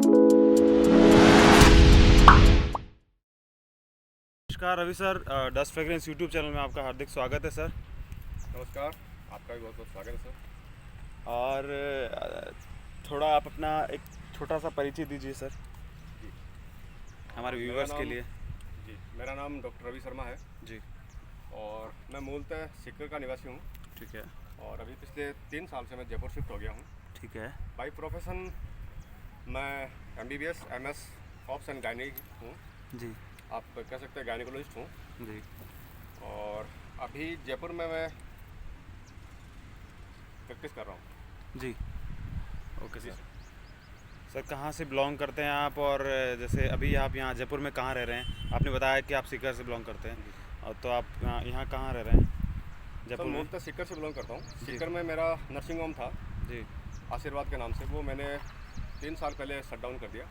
नमस्कार Ravi sir, dust fragrance YouTube channel में आपका हार्दिक स्वागत है सर। नमस्कार, आपका भी बहुत बहुत स्वागत है सर। और थोड़ा आप अपना एक छोटा सा परिचय दीजिए सर जी, हमारे मेरा व्यूवर्स के नाम लिए। जी मेरा नाम डॉक्टर रवि शर्मा है जी। और मैं मूलतः सीकर का निवासी हूँ। ठीक है। और अभी पिछले 3 साल से मैं जयपुर शिफ्ट हो गया हूँ। ठीक है। बाई प्रोफेशन मैं MBBS MS ops and gynae हूँ। जी। आप कह सकते हैं गायनिकोलॉजिस्ट हूँ। जी। और अभी जयपुर में मैं प्रैक्टिस कर रहा हूँ। जी। ओके जी सर। सर कहाँ से बिलोंग करते हैं आप, और जैसे अभी आप यहाँ जयपुर में कहाँ रह रहे हैं? आपने बताया कि आप सीकर से बिलोंग करते हैं, जी और तो आप यहाँ कहाँ रह रहे हैं सर, जयपुर में? मूलतः सीकर से बिलोंग करता हूँ। जी। सीकर में मेरा नर्सिंग होम था जी। आशीर्वाद के नाम से, वो मैंने 3 साल पहले शट डाउन कर दिया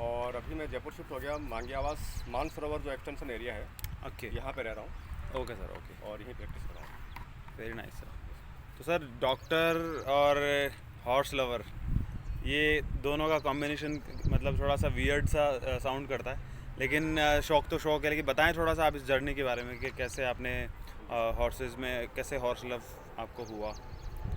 और अभी मैं जयपुर शिफ्ट हो गया। मांगी आवास मानसरोवर जो एक्सटेंशन एरिया है, ओके। यहाँ पे रह रहा हूँ ओके सर। ओके। और यहीं प्रैक्टिस कर रहा हूँ। Very nice sir. तो सर डॉक्टर और हॉर्स लवर, ये दोनों का कॉम्बिनेशन मतलब थोड़ा सा वियर्ड सा साउंड करता है, लेकिन शौक तो शौक है। लेकिन बताएं थोड़ा सा आप इस जर्नी के बारे में कि कैसे आपने हॉर्सेस में कैसे हॉर्स लव आपको हुआ,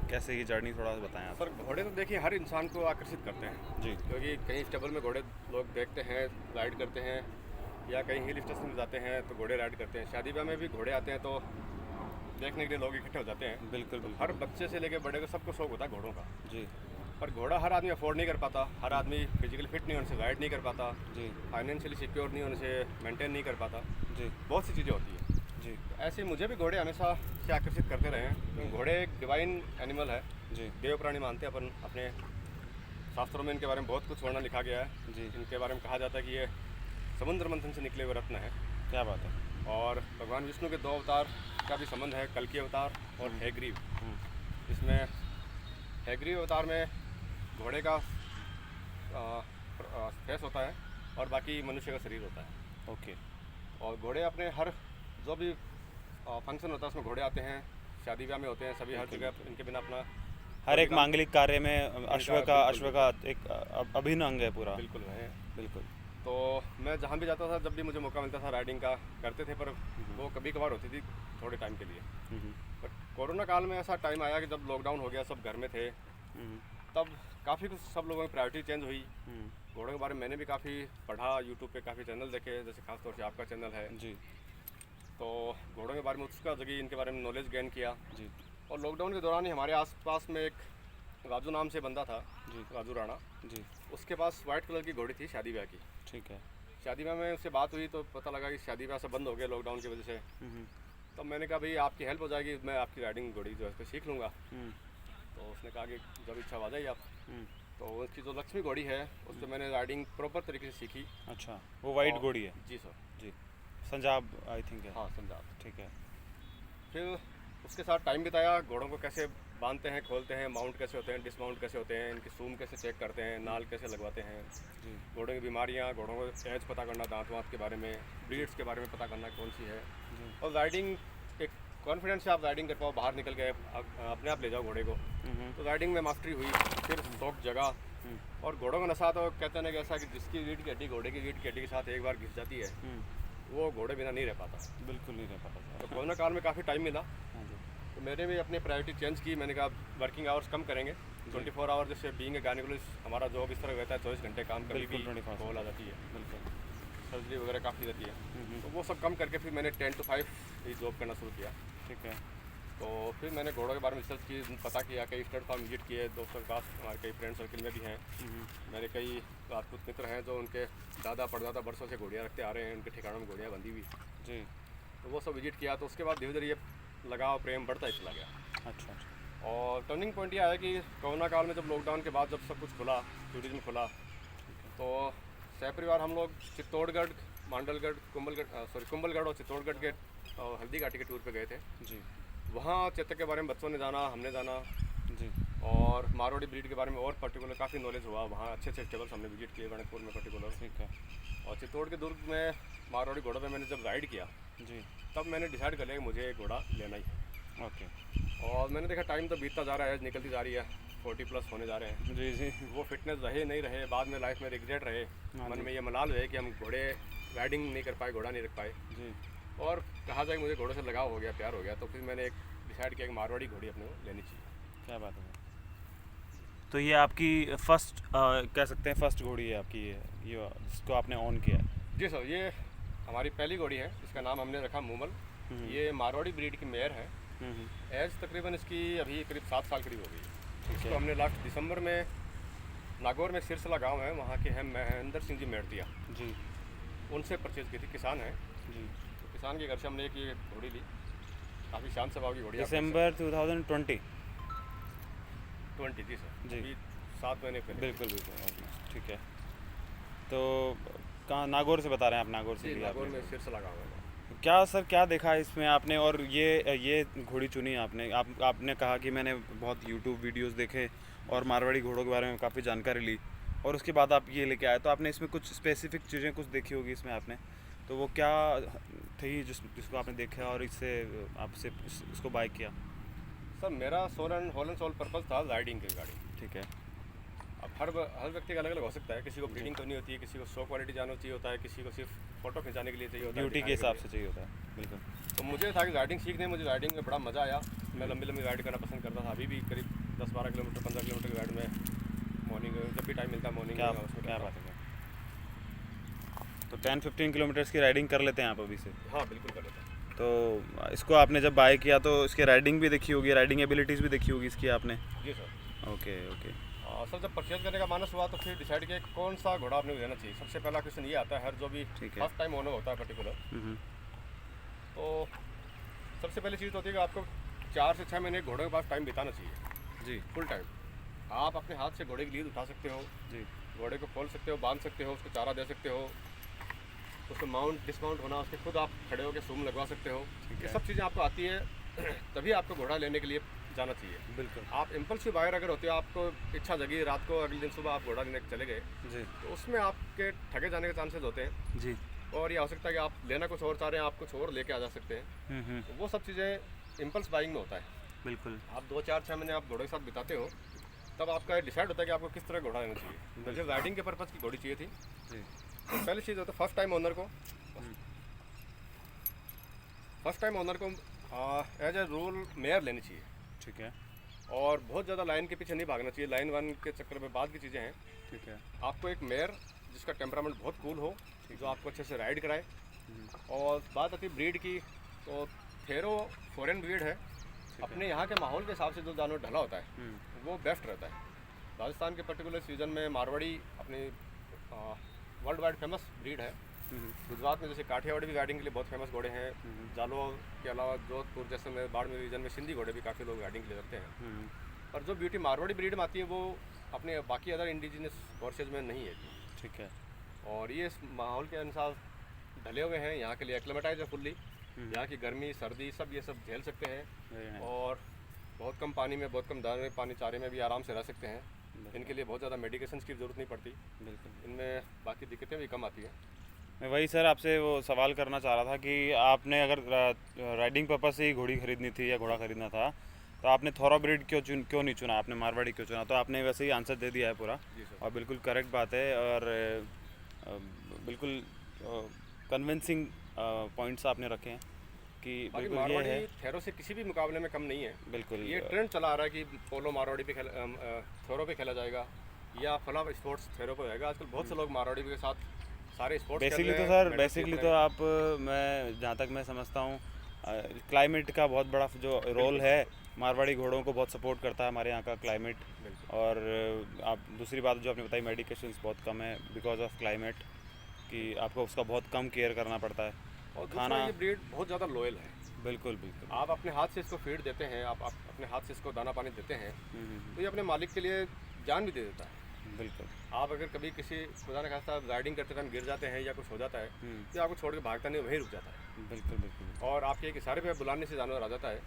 कैसे ये जर्नी थोड़ा सा बताएं आप। सर घोड़े तो देखिए हर इंसान को आकर्षित करते हैं जी। क्योंकि कहीं स्टेबल में घोड़े लोग देखते हैं, राइड करते हैं, या कहीं हिल स्टेशन में जाते हैं तो घोड़े राइड करते हैं। शादी ब्याह में भी घोड़े आते हैं तो देखने के लिए लोग इकट्ठे हो जाते हैं। बिल्कुल तो बिल्कुल। हर बच्चे से लेकर बड़े को सबको शौक होता है घोड़ों का। जी। पर घोड़ा हर आदमी अफोर्ड नहीं कर पाता, हर आदमी फिजिकली फिट नहीं होने से राइड नहीं कर पाता, जी। फाइनेंशियली सिक्योर नहीं होने से मेंटेन नहीं कर पाता। जी। बहुत सी चीज़ें होती हैं। जी। तो ऐसे ही मुझे भी घोड़े हमेशा से आकर्षित करते रहे हैं क्योंकि घोड़े एक डिवाइन एनिमल है। जी। देव प्राणी मानते हैं अपन अपने शास्त्रों में। इनके बारे में बहुत कुछ वर्णन लिखा गया है। जी। इनके बारे में कहा जाता है कि ये समुद्र मंथन से निकले हुए रत्न है। क्या बात है। और भगवान विष्णु के 2 अवतार का भी संबंध है, कल्कि अवतार और हैग्रीव। हम्म। इसमें हैग्रीव अवतार में घोड़े का फेस होता है और बाकी मनुष्य का शरीर होता है। ओके। और घोड़े अपने हर जो भी फंक्शन होता है उसमें घोड़े आते हैं। शादी ब्याह में होते हैं सभी, हर जगह इनके बिना अपना हर एक मांगलिक कार्य में बिल्कुल, अश्व का एक अभिन्न अंग है पूरा। बिल्कुल है। बिल्कुल। तो मैं जहाँ भी जाता था, जब भी मुझे मौका मिलता था राइडिंग का करते थे, पर वो कभी कभार होती थी थोड़े टाइम के लिए। बट कोरोना काल में ऐसा टाइम आया कि जब लॉकडाउन हो गया, सब घर में थे, तब काफ़ी कुछ सब लोगों की प्रायोरिटी चेंज हुई। घोड़ों के बारे में मैंने भी काफ़ी पढ़ा, यूट्यूब पे काफ़ी चैनल देखे, जैसे खासतौर से आपका चैनल है जी। तो घोड़ों के बारे में उत्सुकता जगी, इनके बारे में नॉलेज गेन किया। जी। और लॉकडाउन के दौरान ही हमारे आसपास में एक राजू नाम से बंदा था, जी। राजू राणा। जी। उसके पास वाइट कलर की घोड़ी थी शादी ब्याह की। ठीक है। शादी ब्याह में उससे बात हुई तो पता लगा कि शादी ब्याह सब बंद हो गया लॉकडाउन की वजह से। तब मैंने कहा भाई आपकी हेल्प हो जाएगी, मैं आपकी राइडिंग घोड़ी जो है उसको सीख लूँगा। तो उसने कहा कि जब इच्छा आ जाइए आप। तो उसकी जो लक्ष्मी घोड़ी है उस पर मैंने राइडिंग प्रॉपर तरीके से सीखी। अच्छा, वो वाइट और- घोड़ी है? जी सर। जी। संजाब आई थिंक है। हाँ समझा। ठीक है। फिर उसके साथ टाइम बिताया, घोड़ों को कैसे बांधते हैं, खोलते हैं, माउंट कैसे होते हैं, डिसमाउंट कैसे होते हैं, इनकी सूम कैसे चेक करते हैं, नाल कैसे लगवाते हैं, जी। घोड़ों की बीमारियाँ, घोड़ों को एज पता करना, दांत वाँत के बारे में, ब्रीड्स के बारे में पता करना कौन सी है। जी। और राइडिंग एक कॉन्फिडेंस से आप राइडिंग कर पाओ, बाहर निकल गए अपने आप ले जाओ घोड़े को, तो राइडिंग में मास्टरी हुई। फिर शौक जगा। और घोड़ों का नशा तो कहते हैं ना कि ऐसा कि जिसकी रीढ़ की हड्डी घोड़े की रीढ़ की हड्डी के साथ एक बार घिस जाती है वो घोड़े बिना नहीं रह पाता। बिल्कुल नहीं रह पाता तो सर। कोरोना काल में काफ़ी टाइम मिला हाँ जी। तो मैंने भी अपनी प्रायोरिटी चेंज की। मैंने कहा वर्किंग आवर्स कम करेंगे, 24 आवर जैसे बीइंग ए गायनेकोलॉजिस्ट हमारा जॉब इस तरह रहता है, 24 घंटे काम, कभी भी बिल्कुल 24 कॉल आ जाती है, बिल्कुल। सर्जरी वगैरह काफ़ी रहती है। तो वो सब कम करके फिर मैंने 10 to 5 ही जॉब करना शुरू किया। ठीक है। तो फिर मैंने घोड़ों के बारे में रिसर्च की, पता किया, कई स्टड फार्म विजिट किए, दोस्तों के पास, हमारे कई फ्रेंड सर्कल में भी हैं। मेरे कई राजपूत मित्र हैं जो उनके दादा परदादा वर्षों से घोड़ियाँ रखते आ रहे हैं, उनके ठिकानों में घोड़ियाँ बंधी हुई। जी। तो वो सब विजिट किया। तो उसके बाद धीरे धीरे ये लगाव प्रेम बढ़ता ही चला गया। अच्छा। अच्छा। और टर्निंग पॉइंट ये आया कि कोरोना काल में जब लॉकडाउन के बाद जब सब कुछ खुला, टूरिज्म खुला, तो सहपरिवार हम लोग चित्तौड़गढ़, मांडलगढ़, कुंभलगढ़ और चित्तौड़गढ़ के हल्दी घाटी के टूर पे गए थे। जी। वहाँ चेतक के बारे में बच्चों ने जाना, हमने जाना, जी। और मारवाड़ी ब्रीड के बारे में और पर्टिकुलर काफ़ी नॉलेज हुआ। वहाँ अच्छे अच्छे स्टेबल्स हमने विजिट किए, गणकपुर में पर्टिकुलर। ठीक है। और चित्तौड़ के दुर्ग में मारवाड़ी घोड़ों पे मैंने जब राइड किया जी। तब मैंने डिसाइड कर लिया कि मुझे एक घोड़ा लेना ही है। ओके। और मैंने देखा टाइम तो बीतता जा रहा है, एज निकलती जा रही है, 40+ होने जा रहे हैं। जी जी। वो फिटनेस रहे नहीं रहे, बाद में लाइफ में रिग्रेट रहे, हाँ मन जी। में ये मलाल रहे कि हम घोड़े राइडिंग नहीं कर पाए, घोड़ा नहीं रख पाए। जी। और कहा जाए कि मुझे घोड़ों से लगाव हो गया, प्यार हो गया, तो फिर मैंने एक डिसाइड किया कि मारवाड़ी घोड़ी अपने को लेनी चाहिए। क्या बात है। तो ये आपकी फर्स्ट कह सकते हैं फर्स्ट घोड़ी है आपकी, ये जिसको आपने ऑन किया है? जी सर, ये हमारी पहली घोड़ी है, इसका नाम हमने रखा मूमल। ये मारवाड़ी ब्रीड की मेयर है। एज तकरीबन इसकी अभी करीब 7 साल करीब हो गई है। इसको हमने लास्ट दिसंबर में नागौर में सिरसला गांव है, वहाँ के हैं महेंद्र सिंह जी मेड़तिया जी। उनसे परचेज की थी, किसान हैं। जी। तो किसान के घर से हमने एक ये घोड़ी ली, काफ़ी शान स्वभाव की घोड़ी है। दिसंबर 2020? 20 जी सर, जी। अभी 7 महीने पहले। बिल्कुल बिल्कुल, ठीक है। तो कहाँ, नागौर से बता रहे हैं आप? नागौर से जी, लिया नागौर आपने? में सिरसला गाँव है। क्या सर, क्या देखा इसमें आपने? और ये घोड़ी चुनी आपने, आपने कहा कि मैंने बहुत यूट्यूब वीडियोस देखे और मारवाड़ी घोड़ों के बारे में काफ़ी जानकारी ली, और उसके बाद आप ये लेके आए, तो आपने इसमें कुछ स्पेसिफिक चीज़ें कुछ देखी होगी इसमें आपने, तो वो क्या थी जिसको आपने देखा और इससे आपसे इसको बाय किया? सर मेरा होल एंड सोल पर्पज़ था राइडिंग की गाड़ी। ठीक है। अब हर व्यक्ति का अलग अलग हो सकता है, किसी को ब्रीडिंग करनी होती है, किसी को शो क्वालिटी जानना चाहिए होता है, किसी को सिर्फ फोटो खिंचाने के लिए चाहिए होता है, ड्यूटी के हिसाब से चाहिए होता है। बिल्कुल। तो मुझे था कि राइडिंग सीखने, मुझे राइडिंग में बड़ा मज़ा आया। मैं लंबी लंबी राइड करना पसंद करता था, अभी भी करीब 10-12 किलोमीटर 15 किलोमीटर की राइड में मॉर्निंग जब भी टाइम मिलता है मॉर्निंग क्या में उसमें क्या करता बात है। तो 10-15 किलोमीटर्स की राइडिंग कर लेते हैं आप अभी से? हूँ। हाँ बिल्कुल कर लेता हूँ। तो इसको आपने जब बाय किया तो इसकी राइडिंग भी देखी होगी, राइडिंग एबिलिटीज़ भी देखी होगी इसकी आपने? जी सर। Okay okay. सर जब परचेज करने का मानस हुआ तो फिर डिसाइड किया कि कौन सा घोड़ा आपने लेना चाहिए। सबसे पहला क्वेश्चन ये आता है हर जो भी ठीक है। फर्स्ट टाइम ओनर होता है पर्टिकुलर, तो सबसे पहली चीज़ तो होती है कि आपको 4 से 6 महीने घोड़े के पास टाइम बिताना चाहिए। जी फुल टाइम आप अपने हाथ से घोड़े की लीड उठा सकते हो, जी। घोड़े को खोल सकते हो, बांध सकते हो, उसको चारा दे सकते हो, उसको माउंट डिसमाउंट होना, उसके खुद आप खड़े होकर सूम लगवा सकते हो। ठीक ये है। सब चीज़ें आपको आती है, तभी आपको घोड़ा लेने के लिए जाना चाहिए। बिल्कुल। आप इम्पल्सिव बायर अगर होते हो, आपको इच्छा जगी, रात को अगले दिन सुबह आप घोड़ा लेने चले गए, जी तो उसमें आपके ठगे जाने के चांसेस होते हैं। जी। और ये हो सकता है कि आप लेना कुछ और चाह रहे हैं, आप कुछ और लेके आ जा सकते हैं। तो वो सब चीज़ें इम्पल्स बाइंग में होता है। बिल्कुल। आप 2-4-6 महीने आप घोड़े के साथ बिताते हो, तब आपका डिसाइड होता है कि आपको किस तरह घोड़ा लेना चाहिए। मुझे राइडिंग के पर्पज़ की घोड़ी चाहिए थी। जी। तो पहली चीज़ होता है फर्स्ट टाइम ओनर को एज ए रूल मेयर लेनी चाहिए। ठीक है। और बहुत ज़्यादा लाइन के पीछे नहीं भागना चाहिए, लाइन वन के चक्कर में बाद की चीज़ें हैं। ठीक है। आपको एक मेयर जिसका टेम्परामेंट बहुत कूल हो, जो आपको अच्छे से राइड कराए। और बात आती है ब्रीड की, तो थेरो फॉरेन ब्रीड है। अपने यहाँ के माहौल के हिसाब से जो जानवर ढला होता है वो बेस्ट रहता है। राजस्थान के पर्टिकुलर सीजन में मारवाड़ी अपनी वर्ल्ड वाइड फेमस ब्रीड है। गुजरात में जैसे काठियावाड़ी भी राइडिंग के लिए बहुत फेमस घोड़े हैं। जालौर के अलावा जोधपुर जैसे में बाड़मेर रीजन में सिंधी घोड़े भी काफ़ी लोग राइडिंग के लिए रखते हैं। और जो ब्यूटी मारवाड़ी ब्रीड में आती है वो अपने बाकी अदर इंडिजिनस हॉर्सेज में नहीं है। ठीक है। और ये इस माहौल के अनुसार ढले हुए हैं, यहाँ के लिए एक्लेमेटाइज है फुल्ली। यहाँ की गर्मी सर्दी सब ये सब झेल सकते हैं। और बहुत कम पानी में, बहुत कम दाने में, पानी चारे में भी आराम से रह सकते हैं। इनके लिए बहुत ज़्यादा मेडिकेशन की ज़रूरत नहीं पड़ती। बिल्कुल। इनमें बाकी दिक्कतें भी कम आती हैं। मैं वही सर आपसे वो सवाल करना चाह रहा था कि आपने अगर राइडिंग पर्पज़ से ही घोड़ी खरीदनी थी या घोड़ा खरीदना था, तो आपने थोरोब्रीड क्यों नहीं चुना, आपने मारवाड़ी क्यों चुना? तो आपने वैसे ही आंसर दे दिया है पूरा, और बिल्कुल करेक्ट बात है, और बिल्कुल कन्विंसिंग पॉइंट्स आपने रखे हैं कि बिल्कुल ये है। थेरो से किसी भी मुकाबले में कम नहीं है। बिल्कुल। ये ट्रेंड चला आ रहा है कि पोलो मारवाड़ी पे थेरो पे खेला जाएगा या फला स्पोर्ट्स थेरो पे होएगा। आजकल बहुत से लोग मारवाड़ी के साथ सारे स्पोर्ट्स बेसिकली तो सर, बेसिकली तो आप, मैं जहाँ तक मैं समझता हूँ, क्लाइमेट का बहुत बड़ा जो रोल है, मारवाड़ी घोड़ों को बहुत सपोर्ट करता है हमारे यहाँ का क्लाइमेट। और आप दूसरी बात जो आपने बताई, मेडिकेशंस बहुत कम है बिकॉज ऑफ क्लाइमेट, कि आपको उसका बहुत कम केयर करना पड़ता है। और खाना, ये ब्रीड बहुत ज़्यादा लॉयल है। बिल्कुल बिल्कुल। आप अपने हाथ से इसको फीड देते हैं, आप अपने हाथ से इसको दाना पानी देते हैं, तो ये अपने मालिक के लिए जान भी दे देता है। बिल्कुल। आप अगर कभी किसी खुदा न खास्ता राइडिंग करते टाइम गिर जाते हैं या कुछ हो जाता है, तो आपको छोड़ के भागता नहीं, वहीं रुक जाता है। बिल्कुल बिल्कुल। और आपके एक इशारे पे बुलाने से जानवर आ जाता है।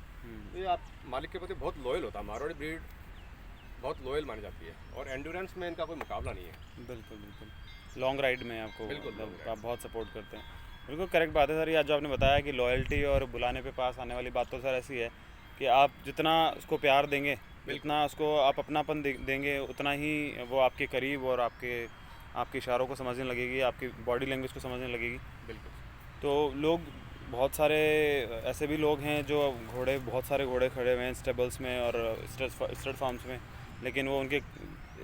तो ये आप मालिक के प्रति बहुत लॉयल होता है। मारवाड़ी ब्रीड बहुत लॉयल मानी जाती है, और एंड्योरेंस में इनका कोई मुकाबला नहीं है। बिल्कुल बिल्कुल। लॉन्ग राइड में आपको बिल्कुल आप बहुत सपोर्ट करते हैं। बिल्कुल करेक्ट बात है सर। ये आज जो आपने बताया कि लॉयल्टी और बुलाने पे पास आने वाली बात तो सर ऐसी है कि आप जितना उसको प्यार देंगे, जितना उसको आप अपनापन देंगे, उतना ही वो आपके करीब और आपके इशारों को समझने लगेगी, आपकी बॉडी लैंग्वेज को समझने लगेगी। बिल्कुल। तो लोग बहुत सारे ऐसे भी लोग हैं जो बहुत सारे घोड़े खड़े हुए हैं स्टेबल्स में और स्टड फार्म्स में, लेकिन वो उनके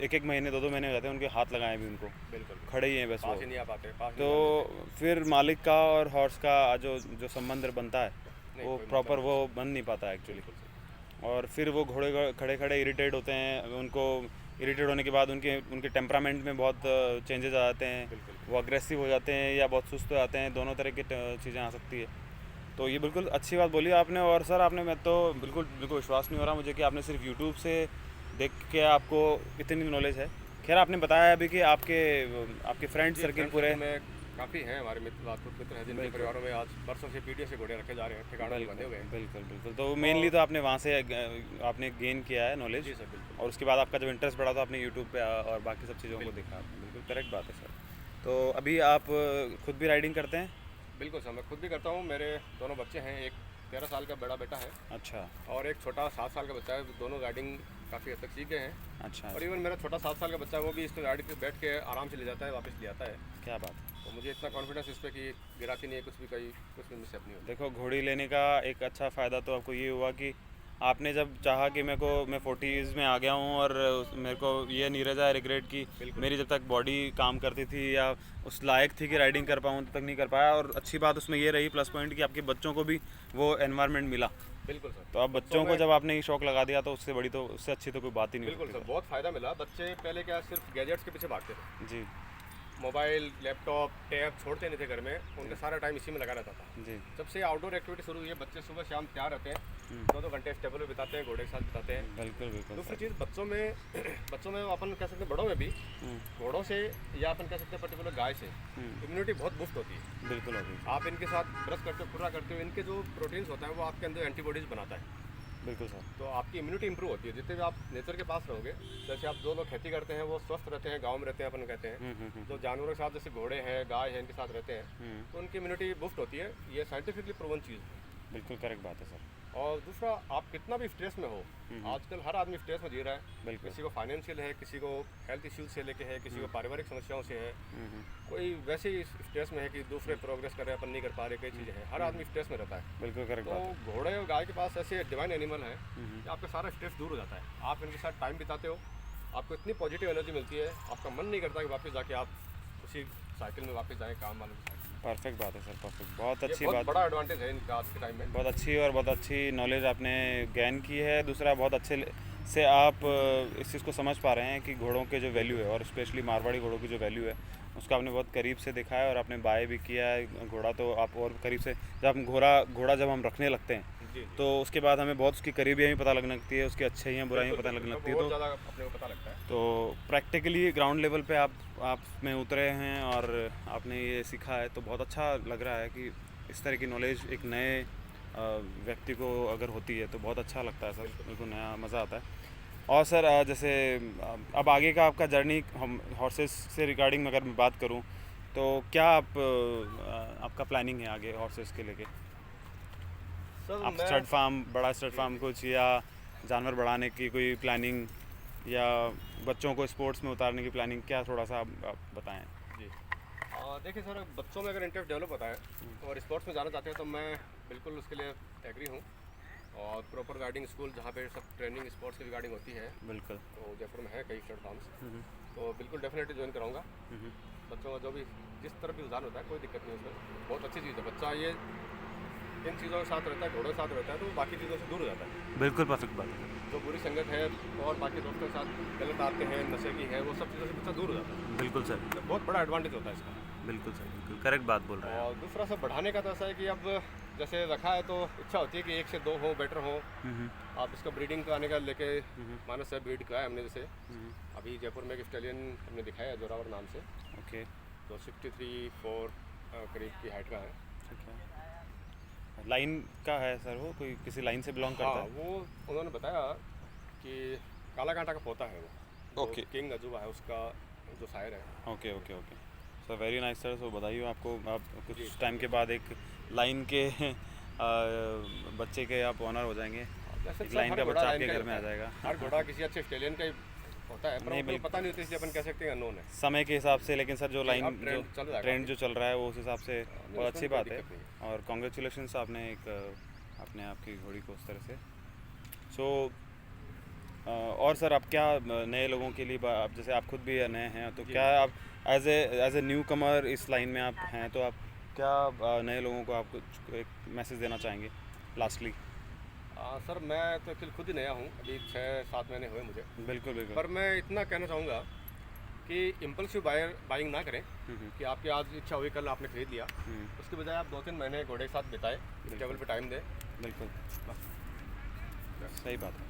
एक महीने 2 महीने रहते हैं, उनके हाथ लगाए भी उनको, बिल्कुल खड़े ही हैं बस वो। पास ही नहीं आ पाते, पास तो नहीं आ पाते। फिर मालिक का और हॉर्स का जो संबंध बनता है नहीं, वो कोई प्रॉपर मतलब वो बन नहीं पाता एक्चुअली। बिल्कुल सही। और फिर वो घोड़े खड़े खड़े इरिटेट होते हैं, उनको इरिटेट होने के बाद उनके टेम्परामेंट में बहुत चेंजेस आ जाते हैं, बिल्कुल। वो अग्रेसिव हो जाते हैं या बहुत सुस्त हो जाते हैं, दोनों तरह की चीज़ें आ सकती है। तो ये बिल्कुल अच्छी बात बोली आपने। और सर आपने, मैं तो बिल्कुल विश्वास नहीं हो रहा मुझे कि आपने सिर्फ यूट्यूब से देख के आपको इतनी नॉलेज है। खैर आपने बताया अभी कि आपके फ्रेंड सर्किल पूरे में काफ़ी हैं हमारे मित्र, राजपूत मित्र हैं जिनके परिवारों में आज बरसों से पीढ़ियों से घोड़े रखे जा रहे हैं, ठिकाना नहीं बने हुए हैं। बिल्कुल बिल्कुल। तो मेनली तो आपने वहाँ से आपने गेन किया है नॉलेज। जी सर, बिल्कुल। और उसके बाद आपका जब इंटरेस्ट बढ़ा तो आपने यूट्यूब पे और बाकी सब चीज़ों को देखा। बिल्कुल करेक्ट बात है सर। तो अभी आप खुद भी राइडिंग करते हैं? बिल्कुल सर, मैं खुद भी करता हूँ। मेरे दोनों बच्चे हैं, एक 13 साल का बड़ा बेटा है अच्छा और एक छोटा 7 साल का बच्चा है। दोनों राइडिंग काफ़ी हद तक सीख गए हैं। अच्छा। और इवन मेरा छोटा 7 साल का बच्चा है, वो भी इस पर गाड़ी पे बैठ के आराम से ले जाता है, वापस ले आता है। क्या बात है। तो मुझे इतना कॉन्फिडेंस इस पर कि गिराती नहीं है, कुछ भी मिसअप नहीं होता। देखो घोड़ी लेने का एक अच्छा फ़ायदा तो आपको ये हुआ कि आपने जब चाहा कि मैं 40s में आ गया हूँ और मेरे को ये नहीं रह जाए रिग्रेट कि मेरी जब तक बॉडी काम करती थी या उस लायक थी कि राइडिंग कर पाऊँ तब तक नहीं कर पाया। और अच्छी बात उसमें ये रही प्लस पॉइंट कि आपके बच्चों को भी वो एनवायरनमेंट मिला। बिल्कुल सर। तो अब बच्चों को जब आपने ये शौक लगा दिया तो उससे अच्छी तो कोई बात ही नहीं बिल्कुल सर, बहुत फ़ायदा मिला। बच्चे पहले क्या सिर्फ गैजेट्स के पीछे भागते थे जी मोबाइल, लैपटॉप, टैब छोड़ते नहीं थे घर में, उनका सारा टाइम इसी में लगा रहता था। जी। जब से आउटडोर एक्टिविटी शुरू हुई है, बच्चे सुबह शाम तैयार रहते हैं, 2-2 घंटे स्टेबल में बिताते हैं, घोड़े के साथ बिताते हैं। बिल्कुल बिल्कुल। दूसरी चीज़ बच्चों में अपन कह सकते हैं, बड़ों में भी घोड़ों से या अपन कह सकते हैं पर्टिकुलर गाय से इम्यूनिटी बहुत बूस्ट होती है। बिल्कुल होगी। आप इनके साथ ब्रश करते हो, पूरा करते हो, इनके जो प्रोटीन्स होता है वो आपके अंदर एंटीबॉडीज़ बनाता है। बिल्कुल सर। तो आपकी इम्यूनिटी इंप्रूव होती है जितने भी आप नेचर के पास रहोगे। जैसे आप जो लोग खेती करते हैं वो स्वस्थ रहते हैं, गांव में रहते हैं अपन कहते हैं। जो जानवरों के साथ जैसे घोड़े हैं, गाय है, इनके साथ रहते हैं तो उनकी इम्यूनिटी बूस्ट होती है। ये साइंटिफिकली प्रूवन चीज़ है। बिल्कुल करेक्ट बात है सर। और दूसरा, आप कितना भी स्ट्रेस में हो, आजकल हर आदमी स्ट्रेस में जी रहा है। बिल्कुल। किसी को फाइनेंशियल है, किसी को हेल्थ इश्यूज से लेके है, किसी को पारिवारिक समस्याओं से है, कोई वैसे ही स्ट्रेस में है कि दूसरे प्रोग्रेस कर रहे हैं, अपन नहीं कर पा रहे, कई चीज़ें हैं। हर आदमी स्ट्रेस में रहता है। बिल्कुल करेक्ट बात है। तो घोड़े और गाय के पास ऐसे डिवाइन एनिमल है कि आपका सारा स्ट्रेस दूर हो जाता है। आप इनके साथ टाइम बिताते हो, आपको इतनी पॉजिटिव एनर्जी मिलती है, आपका मन नहीं करता कि वापस जाके आप उसी साइकिल में वापस जाएं, काम वाले साइकिल। परफेक्ट बात है सर, परफेक्ट। बहुत ये अच्छी बहुत बात। बड़ा एडवांटेज है इनका आज के टाइम में। बहुत अच्छी और बहुत अच्छी नॉलेज आपने गेन की है। दूसरा, बहुत अच्छे से आप इस चीज़ को समझ पा रहे हैं कि घोड़ों के जो वैल्यू है और स्पेशली मारवाड़ी घोड़ों की जो वैल्यू है उसका आपने बहुत करीब से देखा है और आपने बाय भी किया है घोड़ा। तो आप और करीब से जब हम रखने लगते हैं जी। तो उसके बाद हमें बहुत उसकी करीबियाँ भी पता लगने लगती है, उसकी अच्छाइयाँ बुराइयाँ पता लगने लगती है। बहुत तो ज़्यादा अपने को पता लगता है। तो प्रैक्टिकली ग्राउंड लेवल पे आप में उतरे हैं और आपने ये सीखा है तो बहुत अच्छा लग रहा है कि इस तरह की नॉलेज एक नए व्यक्ति को अगर होती है तो बहुत अच्छा लगता है सर, बिल्कुल नया मज़ा आता है। और सर जैसे अब आगे का आपका जर्नी हम हॉर्सेस से रिगार्डिंग अगर मैं बात करूं तो क्या आपका प्लानिंग है आगे हॉर्सेस के लेके? सर आप स्टड फार्म, बड़ा स्टड फार्म कुछ या जानवर बढ़ाने की कोई प्लानिंग या बच्चों को स्पोर्ट्स में उतारने की प्लानिंग, क्या थोड़ा सा आप बताएं। जी। देखिए सर, बच्चों में अगर इंटरेस्ट डेवलप होता है और स्पोर्ट्स में जाना चाहते हैं तो मैं बिल्कुल उसके लिए एग्री हूँ। और प्रॉपर गाइडिंग स्कूल जहाँ पे सब ट्रेनिंग स्पोर्ट्स की गाइडिंग होती है, बिल्कुल, तो जयपुर में है कई स्टड फार्म्स, तो बिल्कुल डेफिनेटली ज्वाइन कराऊंगा। बच्चों का जो भी जिस तरफ भी रुझान होता है कोई दिक्कत नहीं उसमें, बहुत अच्छी चीज़ है। बच्चा ये इन चीज़ों के साथ रहता है, घोड़ों के साथ रहता है तो बाकी चीज़ों से दूर हो जाता है। बिल्कुल परफेक्ट बात है। जो बुरी संगत है और बाकी दोस्तों के साथ गलत आते हैं, नशे की है, वो सब चीज़ों से बच्चा दूर हो जाता है। बिल्कुल सर, तो बहुत बड़ा एडवांटेज होता है इसका। बिल्कुल सर, बिल्कुल करेक्ट बात बोल रहे हैं। और दूसरा सब बढ़ाने का तो ऐसा है कि अब जैसे रखा है तो इच्छा होती है कि 1 से 2 हो, बेटर हो। आप इसका ब्रीडिंग कराने का लेके मानस है, ब्रीड कराया हमने। जैसे अभी जयपुर में एक स्टैलियन हमने दिखाया है जोरावर नाम से। ओके। तो 63-4 करीब की हाइट का है। लाइन का है सर, वो कोई किसी लाइन से बिलोंग करता हाँ, है? वो उन्होंने बताया कि काला कांटा का पोता है वो। ओके। किंग अजूबा है उसका जो शायर है। Okay okay okay sir, very nice sir. So बताइए आपको, आप कुछ टाइम के बाद एक लाइन के बच्चे के आप ऑनर हो जाएंगे। वैसे एक सर लाइन हर का घोड़ा बच्चा लाइन आपके का ही घर में आ होता है। जाएगा। हर घोड़ा किसी अच्छे स्टेलियन का ही होता है, पर नहीं, हमको पता नहीं होती इसलिए अपन कह सकते हैं अननोन है। समय के हिसाब से, लेकिन सर जो लाइन अब ट्रेंड चल रहा है ट्रेंड जो चल रहा है वो उस हिसाब से नहीं, बहुत उसमें अच्छी कोई बात है। दिक्कत नहीं और कॉन्ग्रेचुलेशंस आपने एक अपने आप की घोड़ी को उस तरह से। सो और सर आप क्या नए लोगों के लिए आप जैसे आप खुद भी नए हैं, तो क्या आप एज ए न्यू कमर इस लाइन में आप हैं, तो आप क्या नए लोगों को आप कुछ एक मैसेज देना चाहेंगे लास्टली? सर मैं तो एक्चुअली खुद ही नया हूँ, अभी 6-7 महीने हुए मुझे। बिल्कुल बिल्कुल। पर मैं इतना कहना चाहूँगा कि इम्पल्सिव बाइंग ना करें कि आपकी आज इच्छा हुई कल आपने खरीद लिया, उसके बजाय आप 2-3 महीने घोड़े के साथ बिताएं, टेबल पे टाइम दें। बिल्कुल बस सही बात है।